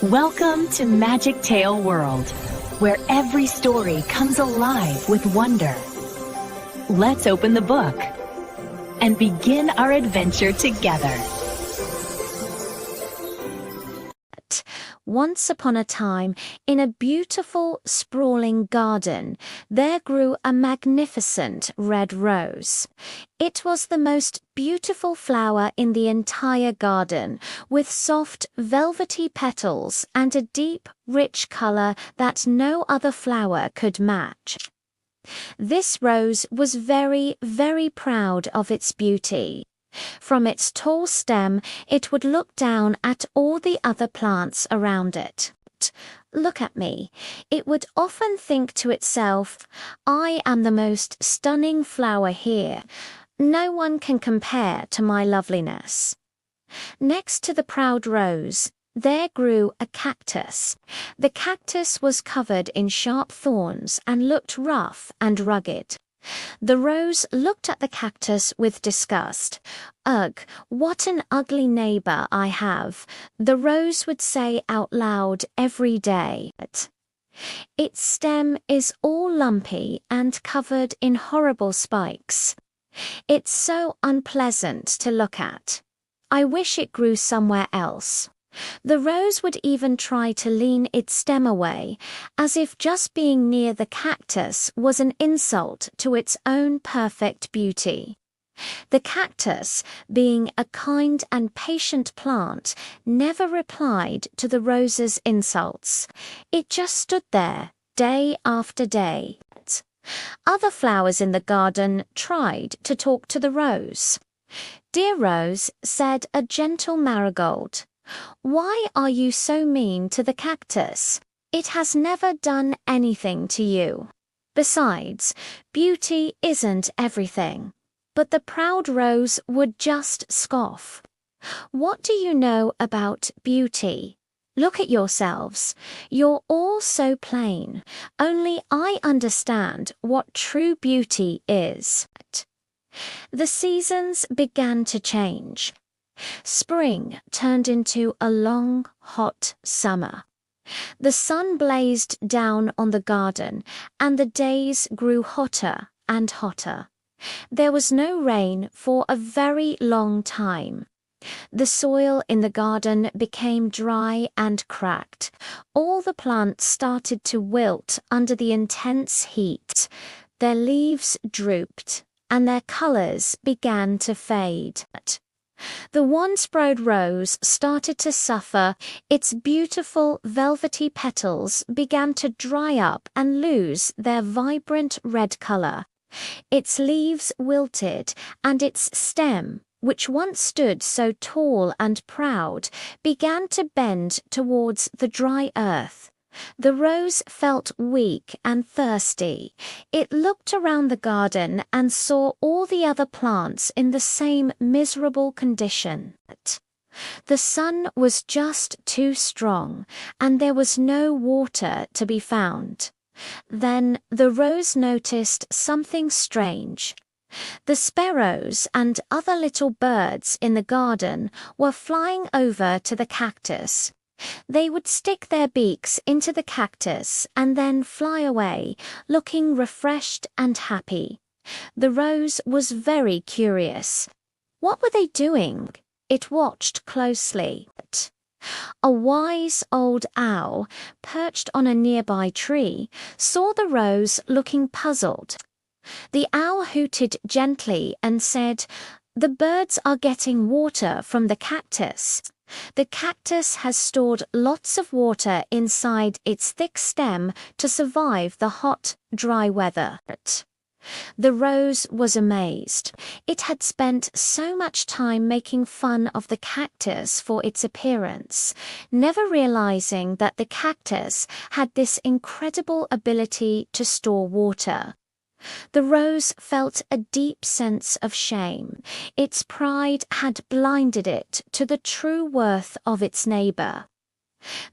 Welcome to Magic Tale World, where every story comes alive with wonder. Let's open the book and begin our adventure together. Once upon a time, in a beautiful, sprawling garden, there grew a magnificent red rose. It was the most beautiful flower in the entire garden, with soft, velvety petals and a deep, rich color that no other flower could match. This rose was very, very proud of its beauty. From its tall stem, it would look down at all the other plants around it. Look at me. It would often think to itself, I am the most stunning flower here. No one can compare to my loveliness. Next to the proud rose, there grew a cactus. The cactus was covered in sharp thorns and looked rough and rugged. The rose looked at the cactus with disgust. Ugh, what an ugly neighbor I have, the rose would say out loud every day. Its stem is all lumpy and covered in horrible spikes. It's so unpleasant to look at. I wish it grew somewhere else. The rose would even try to lean its stem away, as if just being near the cactus was an insult to its own perfect beauty. The cactus, being a kind and patient plant, never replied to the rose's insults. It just stood there, day after day. Other flowers in the garden tried to talk to the rose. "Dear Rose," said a gentle marigold, "why are you so mean to the cactus? It has never done anything to you. Besides, beauty isn't everything." But the proud rose would just scoff. "What do you know about beauty? Look at yourselves. You're all so plain. Only I understand what true beauty is." The seasons began to change. Spring turned into a long, hot summer. The sun blazed down on the garden, and the days grew hotter and hotter. There was no rain for a very long time. The soil in the garden became dry and cracked. All the plants started to wilt under the intense heat. Their leaves drooped, and their colors began to fade. The once-proud rose started to suffer. Its beautiful, velvety petals began to dry up and lose their vibrant red color. Its leaves wilted, and its stem, which once stood so tall and proud, began to bend towards the dry earth. The rose felt weak and thirsty. It looked around the garden and saw all the other plants in the same miserable condition. The sun was just too strong, and there was no water to be found. Then the rose noticed something strange. The sparrows and other little birds in the garden were flying over to the cactus. They would stick their beaks into the cactus and then fly away, looking refreshed and happy. The rose was very curious. What were they doing? It watched closely. A wise old owl, perched on a nearby tree, saw the rose looking puzzled. The owl hooted gently and said, "The birds are getting water from the cactus. The cactus has stored lots of water inside its thick stem to survive the hot, dry weather." The rose was amazed. It had spent so much time making fun of the cactus for its appearance, never realizing that the cactus had this incredible ability to store water. The rose felt a deep sense of shame. Its pride had blinded it to the true worth of its neighbor.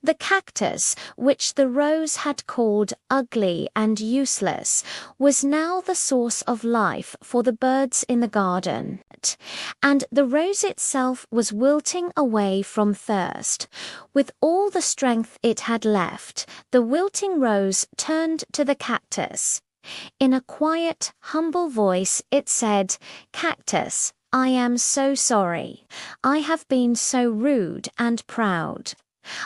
The cactus, which the rose had called ugly and useless, was now the source of life for the birds in the garden, and the rose itself was wilting away from thirst. With all the strength it had left, the wilting rose turned to the cactus. In a quiet, humble voice it said, "Cactus, I am so sorry. I have been so rude and proud.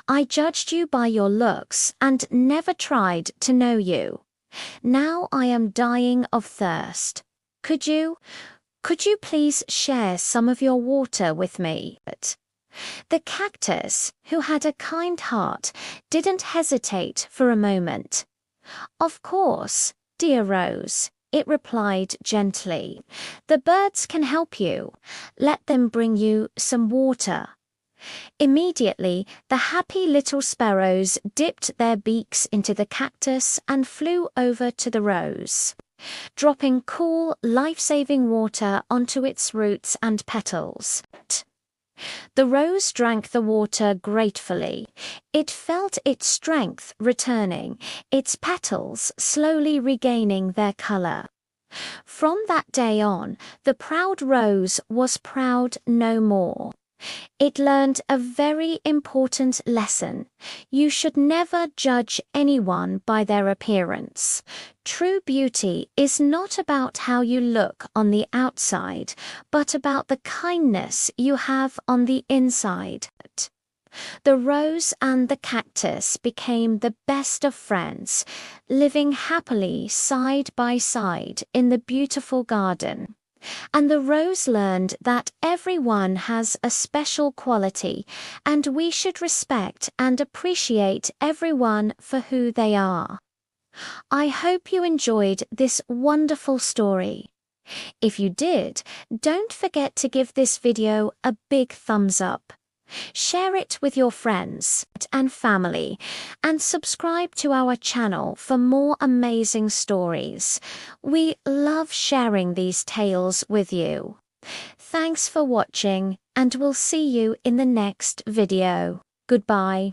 I judged you by your looks and never tried to know you. Now I am dying of thirst. Could you please share some of your water with me?" The cactus, who had a kind heart, didn't hesitate for a moment. "Of course, dear Rose," it replied gently. "The birds can help you. Let them bring you some water." Immediately, the happy little sparrows dipped their beaks into the cactus and flew over to the rose, dropping cool, life-saving water onto its roots and petals. The rose drank the water gratefully. It felt its strength returning, its petals slowly regaining their color. From that day on, the proud rose was proud no more. It learned a very important lesson. You should never judge anyone by their appearance. True beauty is not about how you look on the outside, but about the kindness you have on the inside. The rose and the cactus became the best of friends, living happily side by side in the beautiful garden. And the rose learned that everyone has a special quality, and we should respect and appreciate everyone for who they are. I hope you enjoyed this wonderful story. If you did, don't forget to give this video a big thumbs up. Share it with your friends and family, and subscribe to our channel for more amazing stories. We love sharing these tales with you. Thanks for watching, and we'll see you in the next video. Goodbye.